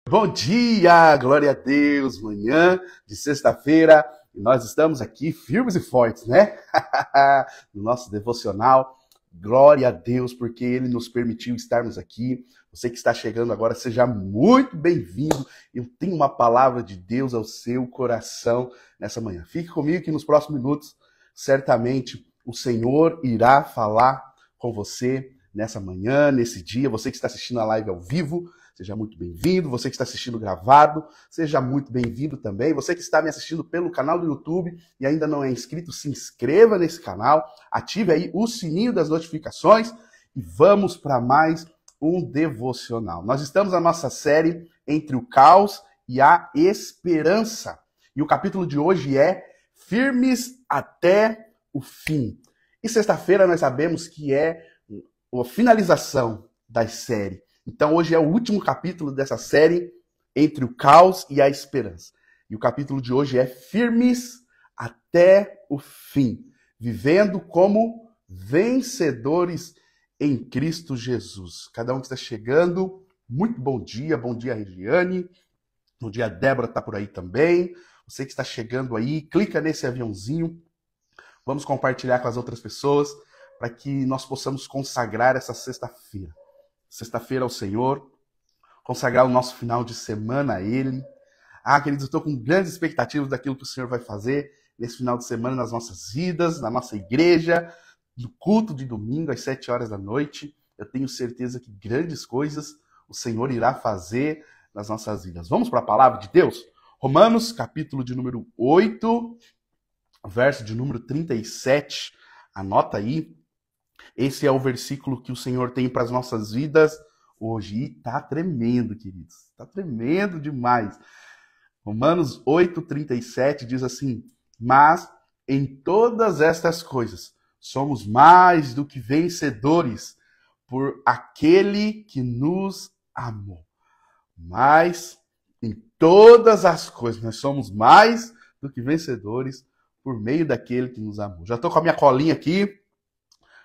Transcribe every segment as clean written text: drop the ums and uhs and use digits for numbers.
Bom dia, glória a Deus, manhã de sexta-feira, e nós estamos aqui firmes e fortes, né? No nosso devocional, glória a Deus, porque Ele nos permitiu estarmos aqui. Você que está chegando agora, seja muito bem-vindo. Eu tenho uma palavra de Deus ao seu coração nessa manhã. Fique comigo que nos próximos minutos, certamente, o Senhor irá falar com você nessa manhã, nesse dia. Você que está assistindo a live ao vivo, seja muito bem-vindo. Você que está assistindo gravado, seja muito bem-vindo também. Você que está me assistindo pelo canal do YouTube e ainda não é inscrito, se inscreva nesse canal, ative aí o sininho das notificações e vamos para mais um devocional. Nós estamos na nossa série Entre o Caos e a Esperança. E o capítulo de hoje é Firmes até o Fim. E sexta-feira nós sabemos que é a finalização da série. Então hoje é o último capítulo dessa série, Entre o Caos e a Esperança. E o capítulo de hoje é Firmes até o Fim, vivendo como vencedores em Cristo Jesus. Cada um que está chegando, muito bom dia Regiane, bom dia Débora está por aí também. Você que está chegando aí, clica nesse aviãozinho, vamos compartilhar com as outras pessoas para que nós possamos consagrar essa sexta-feira. Sexta-feira ao Senhor, consagrar o nosso final de semana a Ele. Queridos, eu estou com grandes expectativas daquilo que o Senhor vai fazer nesse final de semana nas nossas vidas, na nossa igreja, no culto de domingo às 7 horas da noite. Eu tenho certeza que grandes coisas o Senhor irá fazer nas nossas vidas. Vamos para a palavra de Deus? Romanos, capítulo de número 8, verso de número 37. Anota aí. Esse é o versículo que o Senhor tem para as nossas vidas hoje. E tá tremendo, queridos. Tá tremendo demais. Romanos 8:37 diz assim: mas em todas estas coisas somos mais do que vencedores por aquele que nos amou. Mas em todas as coisas nós somos mais do que vencedores por meio daquele que nos amou. Já estou com a minha colinha aqui.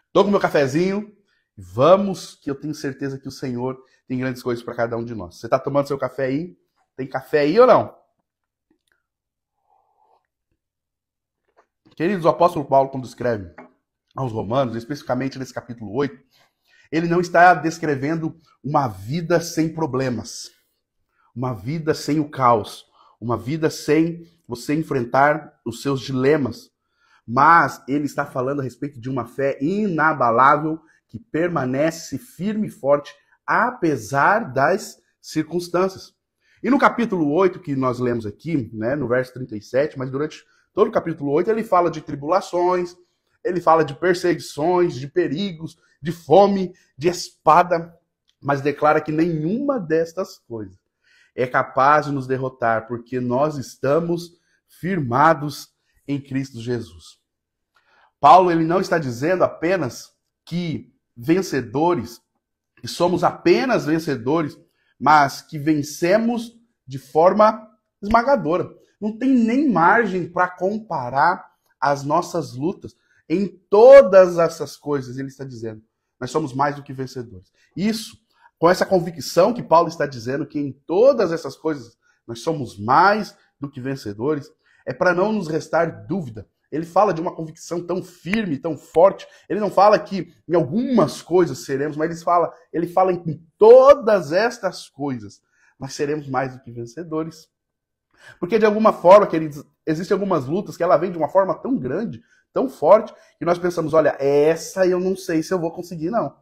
Estou com meu cafezinho, vamos, que eu tenho certeza que o Senhor tem grandes coisas para cada um de nós. Você está tomando seu café aí? Tem café aí ou não? Queridos, o apóstolo Paulo, quando escreve aos Romanos, especificamente nesse capítulo 8, ele não está descrevendo uma vida sem problemas, uma vida sem o caos, uma vida sem você enfrentar os seus dilemas. Mas ele está falando a respeito de uma fé inabalável que permanece firme e forte apesar das circunstâncias. E no capítulo 8 que nós lemos aqui, né, no verso 37, mas durante todo o capítulo 8 ele fala de tribulações, ele fala de perseguições, de perigos, de fome, de espada, mas declara que nenhuma destas coisas é capaz de nos derrotar, porque nós estamos firmados em Cristo Jesus. Paulo ele não está dizendo apenas que vencedores, que somos apenas vencedores, mas que vencemos de forma esmagadora. Não tem nem margem para comparar as nossas lutas. Em todas essas coisas, ele está dizendo, nós somos mais do que vencedores. Isso, com essa convicção que Paulo está dizendo, que em todas essas coisas nós somos mais do que vencedores, é para não nos restar dúvida. Ele fala de uma convicção tão firme, tão forte. Ele não fala que em algumas coisas seremos, mas ele fala em todas estas coisas nós seremos mais do que vencedores. Porque de alguma forma, queridos, existem algumas lutas que ela vem de uma forma tão grande, tão forte, que nós pensamos, olha, essa eu não sei se eu vou conseguir, não.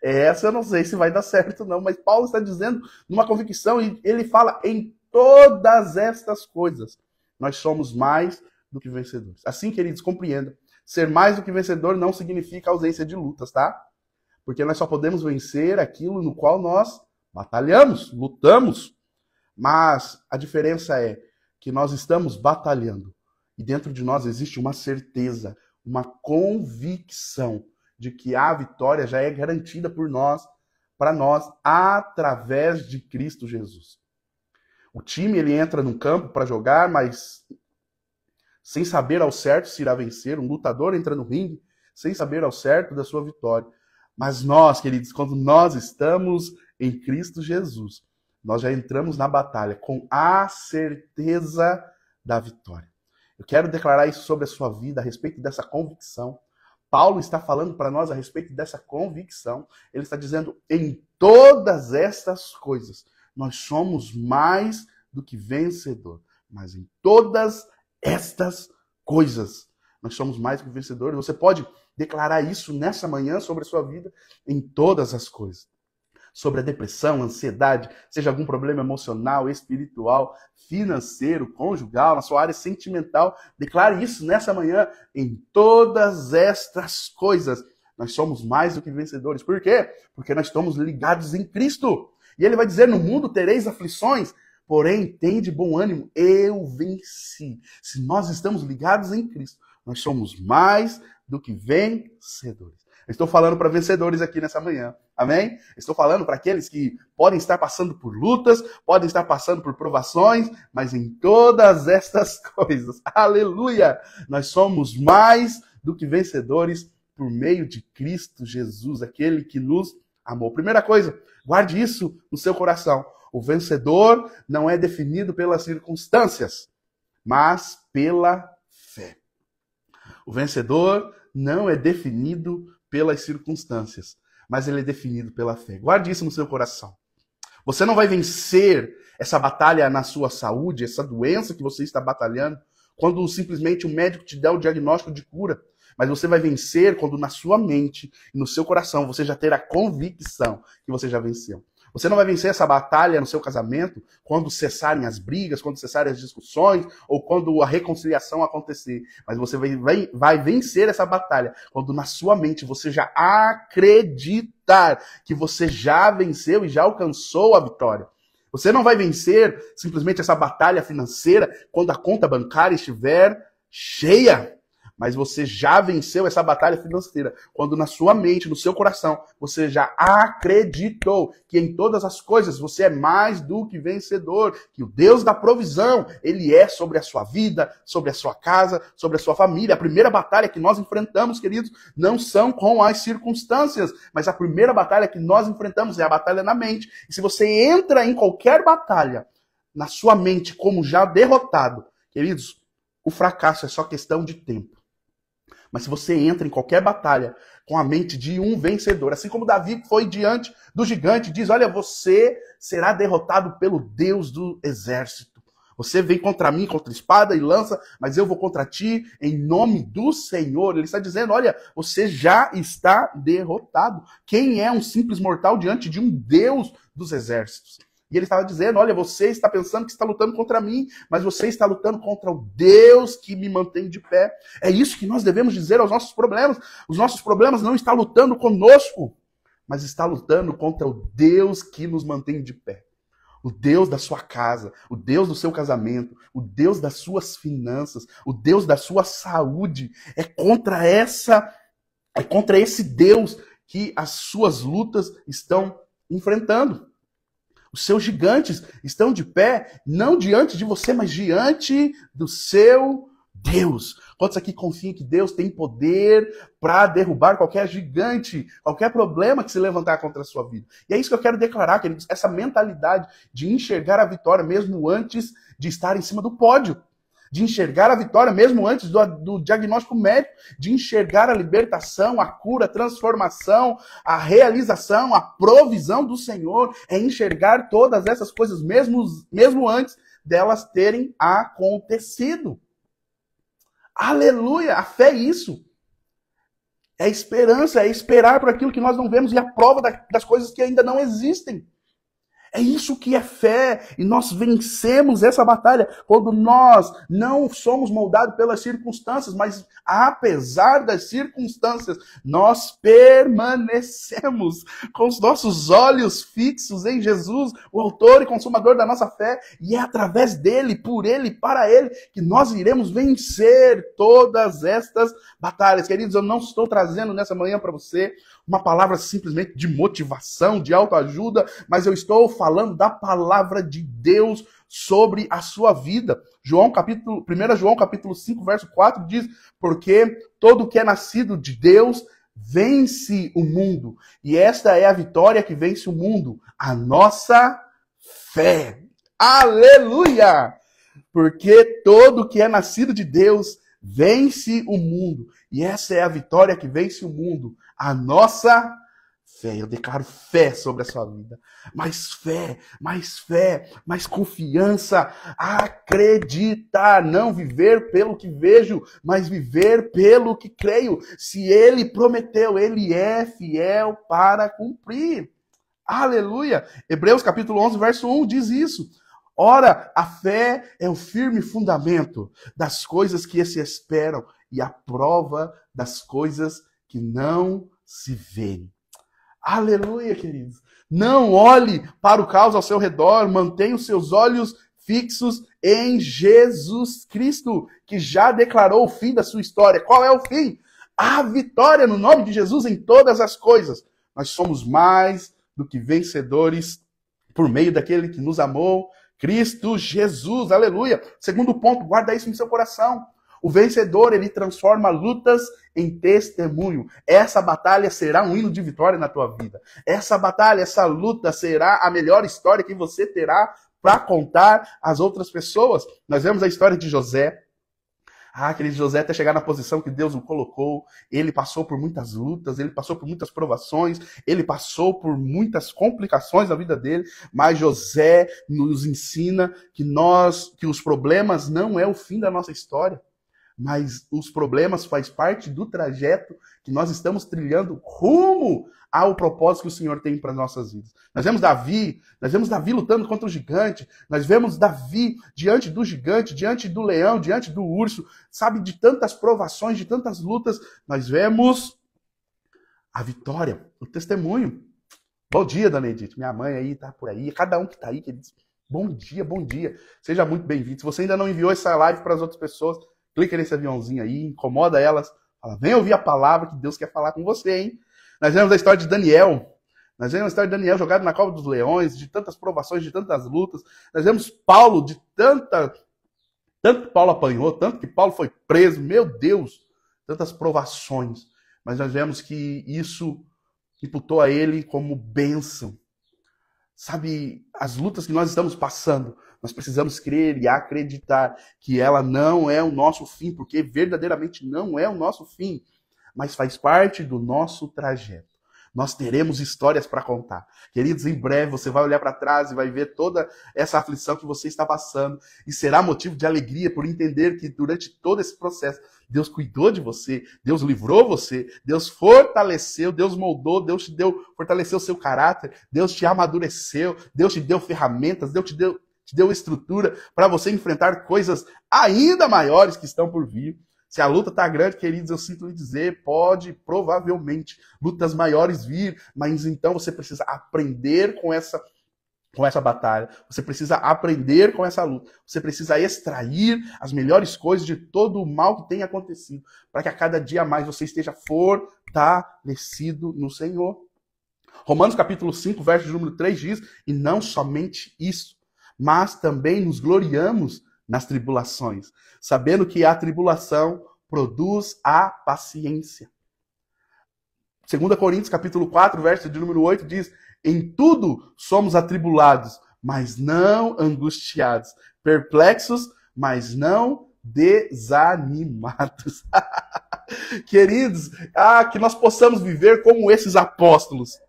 Essa eu não sei se vai dar certo, não. Mas Paulo está dizendo numa convicção, e ele fala em todas estas coisas nós somos mais do que vencedores. Assim, queridos, compreendam. Ser mais do que vencedor não significa ausência de lutas, tá? Porque nós só podemos vencer aquilo no qual nós batalhamos, lutamos. Mas a diferença é que nós estamos batalhando. E dentro de nós existe uma certeza, uma convicção de que a vitória já é garantida por nós, para nós, através de Cristo Jesus. O time ele entra no campo para jogar, mas sem saber ao certo se irá vencer. Um lutador entra no ringue sem saber ao certo da sua vitória. Mas nós, queridos, quando nós estamos em Cristo Jesus, nós já entramos na batalha com a certeza da vitória. Eu quero declarar isso sobre a sua vida, a respeito dessa convicção. Paulo está falando para nós a respeito dessa convicção. Ele está dizendo, em todas estas coisas, nós somos mais do que vencedor. Mas em todas estas coisas, nós somos mais do que vencedores. Você pode declarar isso nessa manhã sobre a sua vida, em todas as coisas. Sobre a depressão, ansiedade, seja algum problema emocional, espiritual, financeiro, conjugal, na sua área sentimental. Declare isso nessa manhã. Em todas estas coisas, nós somos mais do que vencedores. Por quê? Porque nós estamos ligados em Cristo. E ele vai dizer, no mundo tereis aflições, porém, tende bom ânimo, eu venci. Se nós estamos ligados em Cristo, nós somos mais do que vencedores. Eu estou falando para vencedores aqui nessa manhã, amém? Estou falando para aqueles que podem estar passando por lutas, podem estar passando por provações, mas em todas estas coisas, aleluia, nós somos mais do que vencedores por meio de Cristo Jesus, aquele que nos amou. Primeira coisa, guarde isso no seu coração. O vencedor não é definido pelas circunstâncias, mas pela fé. O vencedor não é definido pelas circunstâncias, mas ele é definido pela fé. Guarde isso no seu coração. Você não vai vencer essa batalha na sua saúde, essa doença que você está batalhando, quando simplesmente o médico te der o diagnóstico de cura. Mas você vai vencer quando na sua mente e no seu coração você já ter a convicção que você já venceu. Você não vai vencer essa batalha no seu casamento quando cessarem as brigas, quando cessarem as discussões ou quando a reconciliação acontecer. Mas você vai vencer essa batalha quando na sua mente você já acreditar que você já venceu e já alcançou a vitória. Você não vai vencer simplesmente essa batalha financeira quando a conta bancária estiver cheia. Mas você já venceu essa batalha financeira quando na sua mente, no seu coração, você já acreditou que em todas as coisas você é mais do que vencedor, que o Deus da provisão, Ele é sobre a sua vida, sobre a sua casa, sobre a sua família. A primeira batalha que nós enfrentamos, queridos, não são com as circunstâncias, mas a primeira batalha que nós enfrentamos é a batalha na mente. E se você entra em qualquer batalha na sua mente como já derrotado, queridos, o fracasso é só questão de tempo. Mas se você entra em qualquer batalha com a mente de um vencedor, assim como Davi foi diante do gigante, diz, olha, você será derrotado pelo Deus do exército. Você vem contra mim, contra espada e lança, mas eu vou contra ti em nome do Senhor. Ele está dizendo, olha, você já está derrotado. Quem é um simples mortal diante de um Deus dos exércitos? E ele estava dizendo, olha, você está pensando que está lutando contra mim, mas você está lutando contra o Deus que me mantém de pé. É isso que nós devemos dizer aos nossos problemas. Os nossos problemas não estão lutando conosco, mas está lutando contra o Deus que nos mantém de pé. O Deus da sua casa, o Deus do seu casamento, o Deus das suas finanças, o Deus da sua saúde. É contra esse Deus que as suas lutas estão enfrentando. Os seus gigantes estão de pé, não diante de você, mas diante do seu Deus. Quantos aqui confiam que Deus tem poder para derrubar qualquer gigante, qualquer problema que se levantar contra a sua vida? E é isso que eu quero declarar, queridos, essa mentalidade de enxergar a vitória mesmo antes de estar em cima do pódio. De enxergar a vitória mesmo antes do diagnóstico médico, de enxergar a libertação, a cura, a transformação, a realização, a provisão do Senhor, é enxergar todas essas coisas mesmo antes delas terem acontecido. Aleluia! A fé é isso. É esperança, é esperar por aquilo que nós não vemos e a prova das coisas que ainda não existem. É isso que é fé, e nós vencemos essa batalha quando nós não somos moldados pelas circunstâncias, mas apesar das circunstâncias, nós permanecemos com os nossos olhos fixos em Jesus, o autor e consumador da nossa fé, e é através dele, por ele, para ele, que nós iremos vencer todas estas batalhas. Queridos, eu não estou trazendo nessa manhã para você uma palavra simplesmente de motivação, de autoajuda, mas eu estou falando da palavra de Deus sobre a sua vida. 1 João capítulo 5, verso 4 diz, porque todo que é nascido de Deus vence o mundo. E esta é a vitória que vence o mundo, a nossa fé. Aleluia! Porque todo que é nascido de Deus vence o mundo. E essa é a vitória que vence o mundo. A nossa fé. Eu declaro fé sobre a sua vida. Mais fé, mais confiança. Acreditar, não viver pelo que vejo, mas viver pelo que creio. Se ele prometeu, ele é fiel para cumprir. Aleluia! Hebreus capítulo 11, verso 1 diz isso. Ora, a fé é o firme fundamento das coisas que se esperam e a prova das coisas que não se veem. Aleluia, queridos. Não olhe para o caos ao seu redor, mantenha os seus olhos fixos em Jesus Cristo, que já declarou o fim da sua história. Qual é o fim? A vitória no nome de Jesus em todas as coisas. Nós somos mais do que vencedores por meio daquele que nos amou, Cristo Jesus, aleluia. Segundo ponto, guarda isso no seu coração. O vencedor, ele transforma lutas em testemunho. Essa batalha será um hino de vitória na tua vida. Essa batalha, essa luta será a melhor história que você terá para contar às outras pessoas. Nós vemos a história de José. Querido José, até chegar na posição que Deus o colocou, ele passou por muitas lutas, ele passou por muitas provações, ele passou por muitas complicações na vida dele, mas José nos ensina que os problemas não é o fim da nossa história, mas os problemas faz parte do trajeto que nós estamos trilhando rumo ao propósito que o Senhor tem para nossas vidas. Nós vemos Davi lutando contra o gigante, nós vemos Davi diante do gigante, diante do leão, diante do urso, sabe, de tantas provações, de tantas lutas, nós vemos a vitória, o testemunho. Bom dia, Dona Edith, minha mãe aí tá por aí, cada um que tá aí, que diz, bom dia, seja muito bem-vindo. Se você ainda não enviou essa live para as outras pessoas, clica nesse aviãozinho aí, incomoda elas, fala, vem ouvir a palavra que Deus quer falar com você, hein? Nós vemos a história de Daniel. Nós vemos a história de Daniel jogado na cova dos leões, de tantas provações, de tantas lutas. Nós vemos Paulo, tanto que Paulo apanhou, tanto que Paulo foi preso, meu Deus, tantas provações. Mas nós vemos que isso imputou a ele como bênção. Sabe, as lutas que nós estamos passando, nós precisamos crer e acreditar que ela não é o nosso fim, porque verdadeiramente não é o nosso fim, mas faz parte do nosso trajeto. Nós teremos histórias para contar. Queridos, em breve você vai olhar para trás e vai ver toda essa aflição que você está passando e será motivo de alegria por entender que durante todo esse processo Deus cuidou de você, Deus livrou você, Deus fortaleceu, Deus moldou, Deus fortaleceu o seu caráter, Deus te amadureceu, Deus te deu ferramentas, Deus te deu estrutura para você enfrentar coisas ainda maiores que estão por vir. Se a luta está grande, queridos, eu sinto lhe dizer, pode provavelmente lutas maiores vir, mas então você precisa aprender com essa batalha, você precisa aprender com essa luta, você precisa extrair as melhores coisas de todo o mal que tem acontecido, para que a cada dia mais você esteja fortalecido no Senhor. Romanos capítulo 5, verso número 3 diz, e não somente isso, mas também nos gloriamos nas tribulações, sabendo que a tribulação produz a paciência. 2 Coríntios capítulo 4, verso de número 8 diz, em tudo somos atribulados, mas não angustiados, perplexos, mas não desanimados. Queridos, que nós possamos viver como esses apóstolos,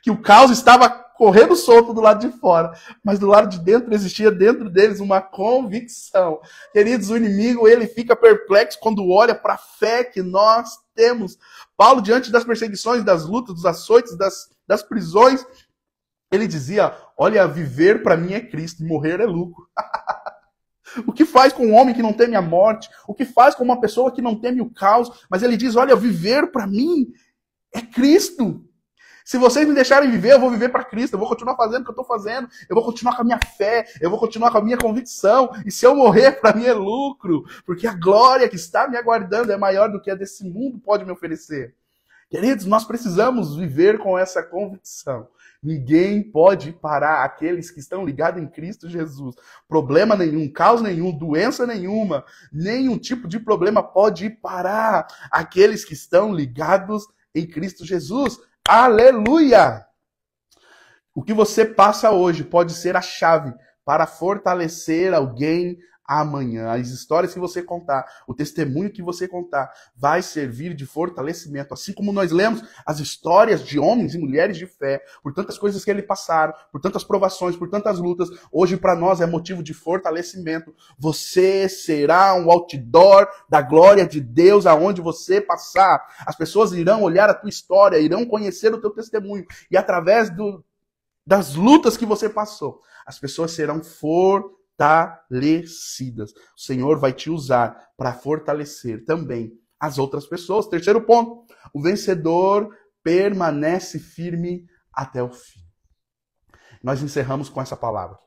que o caos estava correndo solto do lado de fora, mas do lado de dentro existia dentro deles uma convicção. Queridos, o inimigo, ele fica perplexo quando olha para a fé que nós temos. Paulo, diante das perseguições, das lutas, dos açoites, das prisões, ele dizia, olha, viver para mim é Cristo, morrer é lucro. O que faz com um homem que não teme a morte? O que faz com uma pessoa que não teme o caos? Mas ele diz, olha, viver para mim é Cristo. Se vocês me deixarem viver, eu vou viver para Cristo, eu vou continuar fazendo o que eu estou fazendo, eu vou continuar com a minha fé, eu vou continuar com a minha convicção, e se eu morrer, para mim é lucro, porque a glória que está me aguardando é maior do que a desse mundo pode me oferecer. Queridos, nós precisamos viver com essa convicção. Ninguém pode parar aqueles que estão ligados em Cristo Jesus. Problema nenhum, caos nenhum, doença nenhuma, nenhum tipo de problema pode parar aqueles que estão ligados em Cristo Jesus. Aleluia! O que você passa hoje pode ser a chave para fortalecer alguém amanhã. As histórias que você contar, o testemunho que você contar, vai servir de fortalecimento. Assim como nós lemos as histórias de homens e mulheres de fé, por tantas coisas que eles passaram, por tantas provações, por tantas lutas, hoje para nós é motivo de fortalecimento. Você será um outdoor da glória de Deus aonde você passar. As pessoas irão olhar a tua história, irão conhecer o teu testemunho, e através das lutas que você passou, as pessoas serão fortalecidas. O Senhor vai te usar para fortalecer também as outras pessoas. Terceiro ponto, o vencedor permanece firme até o fim. Nós encerramos com essa palavra.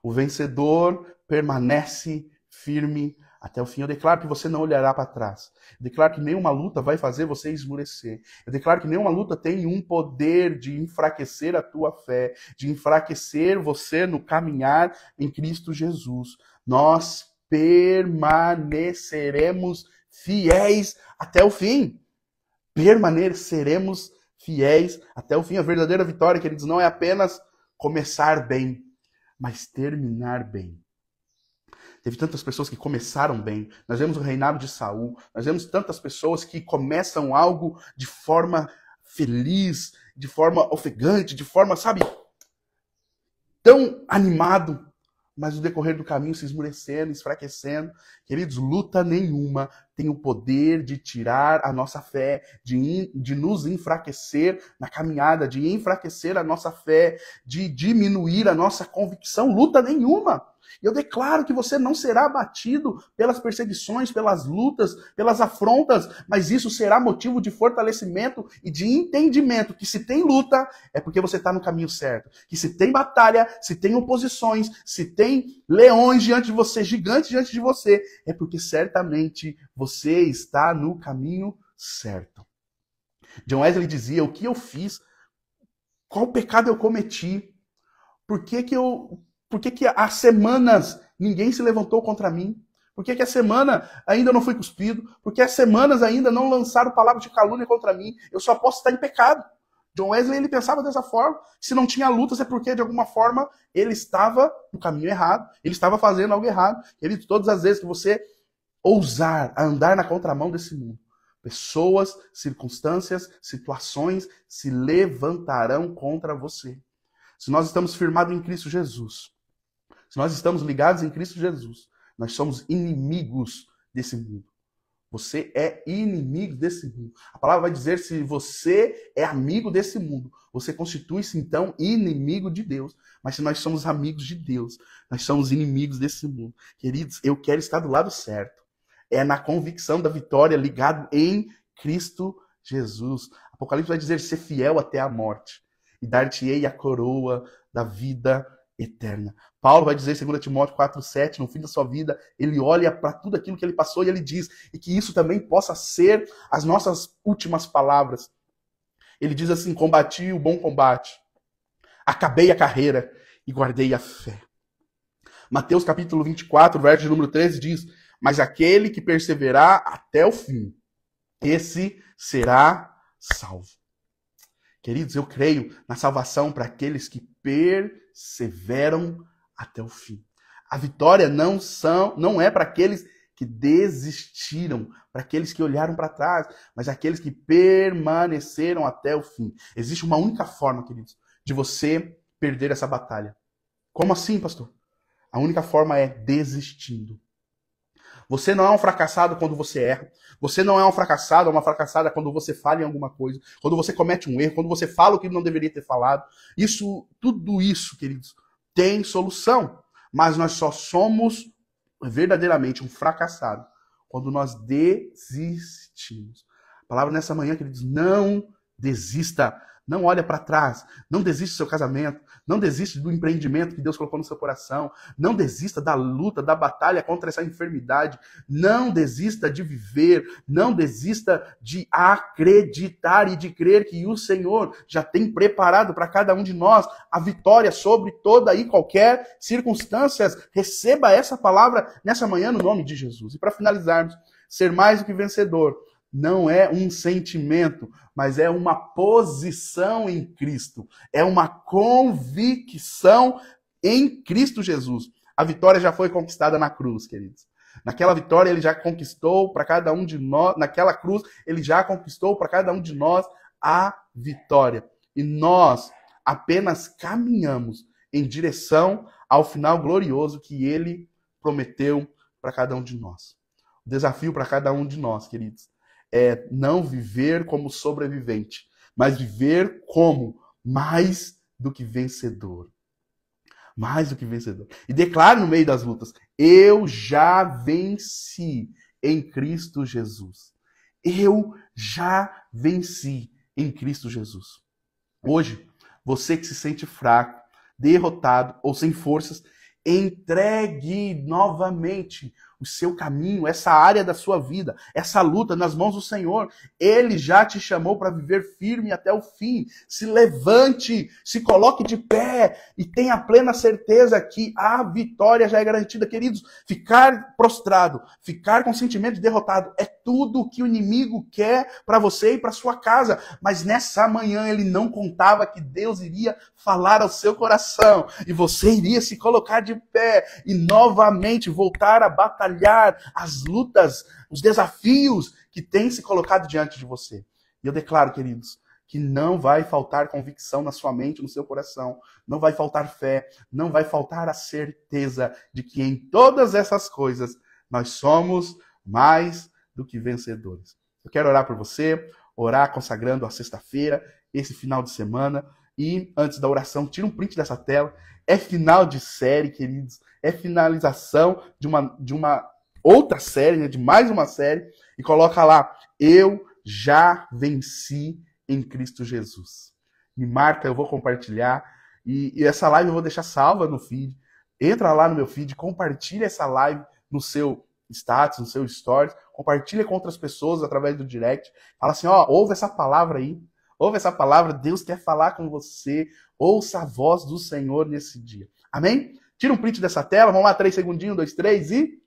O vencedor permanece firme até o fim. Eu declaro que você não olhará para trás. Eu declaro que nenhuma luta vai fazer você esmurecer. Eu declaro que nenhuma luta tem um poder de enfraquecer a tua fé, de enfraquecer você no caminhar em Cristo Jesus. Nós permaneceremos fiéis até o fim. Permaneceremos fiéis até o fim. A verdadeira vitória, queridos, não é apenas começar bem, mas terminar bem. Teve tantas pessoas que começaram bem. Nós vemos o reinado de Saul. Nós vemos tantas pessoas que começam algo de forma feliz, de forma ofegante, de forma, sabe, tão animado, mas no decorrer do caminho se esmurecendo, enfraquecendo. Queridos, luta nenhuma tem o poder de tirar a nossa fé, de nos enfraquecer na caminhada, de enfraquecer a nossa fé, de diminuir a nossa convicção. Luta nenhuma. Eu declaro que você não será abatido pelas perseguições, pelas lutas, pelas afrontas, mas isso será motivo de fortalecimento e de entendimento que se tem luta, é porque você está no caminho certo. Que se tem batalha, se tem oposições, se tem leões diante de você, gigantes diante de você, é porque certamente você está no caminho certo. John Wesley dizia: o que eu fiz? Qual pecado eu cometi? Por que há semanas ninguém se levantou contra mim? Por que a semana ainda não fui cuspido? Por que há semanas ainda não lançaram palavras de calúnia contra mim? Eu só posso estar em pecado. John Wesley, ele pensava dessa forma. Se não tinha lutas é porque, de alguma forma, ele estava no caminho errado. Ele estava fazendo algo errado. Ele, todas as vezes que você ousar a andar na contramão desse mundo, pessoas, circunstâncias, situações se levantarão contra você. Se nós estamos firmados em Cristo Jesus, se nós estamos ligados em Cristo Jesus, nós somos inimigos desse mundo. Você é inimigo desse mundo. A palavra vai dizer: se você é amigo desse mundo, você constitui-se então inimigo de Deus. Mas se nós somos amigos de Deus, nós somos inimigos desse mundo. Queridos, eu quero estar do lado certo. É na convicção da vitória, ligado em Cristo Jesus. Apocalipse vai dizer: ser fiel até a morte, e dar-te-ei a coroa da vida eterna. Paulo vai dizer em 2 Timóteo 4,7, no fim da sua vida, ele olha para tudo aquilo que ele passou e ele diz, e que isso também possa ser as nossas últimas palavras. Ele diz assim: combati o bom combate, acabei a carreira e guardei a fé. Mateus capítulo 24, verso de número 13 diz: mas aquele que perseverar até o fim, esse será salvo. Queridos, eu creio na salvação para aqueles que perseveram até o fim. A vitória não é para aqueles que desistiram, para aqueles que olharam para trás, mas aqueles que permaneceram até o fim. Existe uma única forma, queridos, de você perder essa batalha. Como assim, pastor? A única forma é desistindo. Você não é um fracassado quando você erra. Você não é um fracassado ou uma fracassada quando você falha em alguma coisa, quando você comete um erro, quando você fala o que não deveria ter falado. Tudo isso, queridos, tem solução. Mas nós só somos verdadeiramente um fracassado quando nós desistimos. A palavra nessa manhã, queridos: não desista. Não olha para trás, não desiste do seu casamento, não desiste do empreendimento que Deus colocou no seu coração, não desista da luta, da batalha contra essa enfermidade, não desista de viver, não desista de acreditar e de crer que o Senhor já tem preparado para cada um de nós a vitória sobre toda e qualquer circunstância. Receba essa palavra nessa manhã no nome de Jesus. E para finalizarmos, ser mais do que vencedor não é um sentimento, mas é uma posição em Cristo. É uma convicção em Cristo Jesus. A vitória já foi conquistada na cruz, queridos. Naquela vitória ele já conquistou para cada um de nós, naquela cruz ele já conquistou para cada um de nós a vitória. E nós apenas caminhamos em direção ao final glorioso que ele prometeu para cada um de nós. O desafio para cada um de nós, queridos, é não viver como sobrevivente, mas viver como mais do que vencedor. Mais do que vencedor. E declaro no meio das lutas, eu já venci em Cristo Jesus. Eu já venci em Cristo Jesus. Hoje, você que se sente fraco, derrotado ou sem forças, entregue novamente o seu caminho, essa área da sua vida, essa luta nas mãos do Senhor. Ele já te chamou para viver firme até o fim. Se levante, se coloque de pé e tenha plena certeza que a vitória já é garantida, queridos. Ficar prostrado, ficar com sentimento de derrotado é tudo o que o inimigo quer para você e para sua casa. Mas nessa manhã ele não contava que Deus iria falar ao seu coração e você iria se colocar de pé e novamente voltar a batalhar as lutas, os desafios que têm se colocado diante de você. E eu declaro, queridos, que não vai faltar convicção na sua mente, no seu coração, não vai faltar fé, não vai faltar a certeza de que em todas essas coisas nós somos mais do que vencedores. Eu quero orar por você, orar consagrando a sexta-feira, esse final de semana, e antes da oração, tira um print dessa tela. É final de série, queridos. É finalização de uma outra série, né? De mais uma série. E coloca lá, eu já venci em Cristo Jesus. Me marca, eu vou compartilhar. E essa live eu vou deixar salva no feed. Entra lá no meu feed, compartilha essa live no seu status, no seu stories. Compartilha com outras pessoas através do direct. Fala assim, ó, ouve essa palavra aí. Ouve essa palavra, Deus quer falar com você. Ouça a voz do Senhor nesse dia. Amém? Tira um print dessa tela. Vamos lá, 3 segundinhos, 2, 3 e...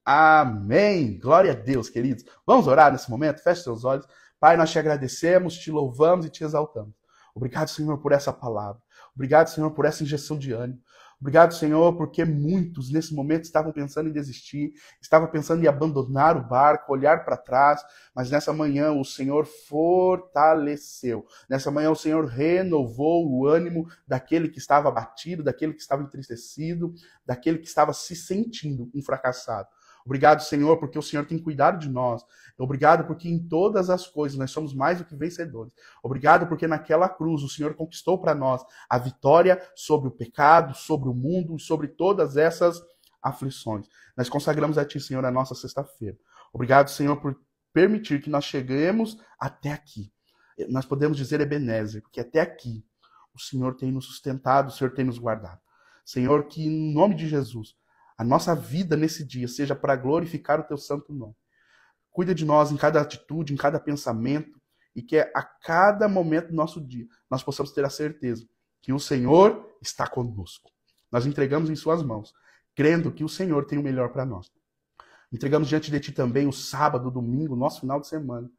Amém. Glória a Deus, queridos. Vamos orar nesse momento? Feche seus olhos. Pai, nós te agradecemos, te louvamos e te exaltamos. Obrigado, Senhor, por essa palavra. Obrigado, Senhor, por essa injeção de ânimo. Obrigado, Senhor, porque muitos nesse momento estavam pensando em desistir, estavam pensando em abandonar o barco, olhar para trás, mas nessa manhã o Senhor fortaleceu. Nessa manhã o Senhor renovou o ânimo daquele que estava abatido, daquele que estava entristecido, daquele que estava se sentindo um fracassado. Obrigado, Senhor, porque o Senhor tem cuidado de nós. Obrigado porque em todas as coisas nós somos mais do que vencedores. Obrigado porque naquela cruz o Senhor conquistou para nós a vitória sobre o pecado, sobre o mundo e sobre todas essas aflições. Nós consagramos a Ti, Senhor, a nossa sexta-feira. Obrigado, Senhor, por permitir que nós cheguemos até aqui. Nós podemos dizer Ebenezer, porque até aqui o Senhor tem nos sustentado, o Senhor tem nos guardado. Senhor, que em nome de Jesus, a nossa vida nesse dia seja para glorificar o Teu santo nome. Cuida de nós em cada atitude, em cada pensamento, e que a cada momento do nosso dia nós possamos ter a certeza que o Senhor está conosco. Nós entregamos em Suas mãos, crendo que o Senhor tem o melhor para nós. Entregamos diante de Ti também o sábado, o domingo, o nosso final de semana,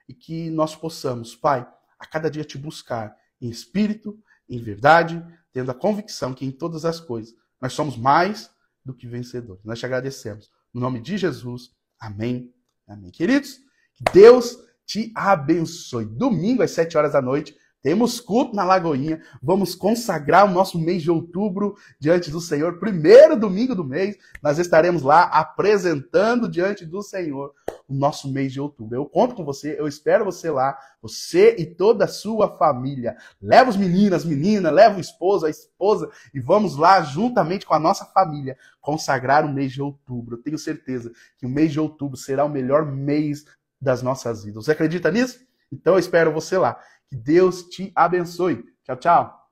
e que nós possamos, Pai, a cada dia Te buscar em espírito, em verdade, tendo a convicção que em todas as coisas nós somos mais do que vencedores. Nós te agradecemos. No nome de Jesus. Amém. Amém. Queridos, que Deus te abençoe. Domingo, às 7 horas da noite, temos culto na Lagoinha. Vamos consagrar o nosso mês de outubro diante do Senhor. Primeiro domingo do mês, nós estaremos lá apresentando diante do Senhor o nosso mês de outubro. Eu conto com você, eu espero você lá, você e toda a sua família. Leva os meninos, as meninas, leva o esposo, a esposa, e vamos lá, juntamente com a nossa família, consagrar o mês de outubro. Eu tenho certeza que o mês de outubro será o melhor mês das nossas vidas. Você acredita nisso? Então eu espero você lá. Que Deus te abençoe. Tchau, tchau.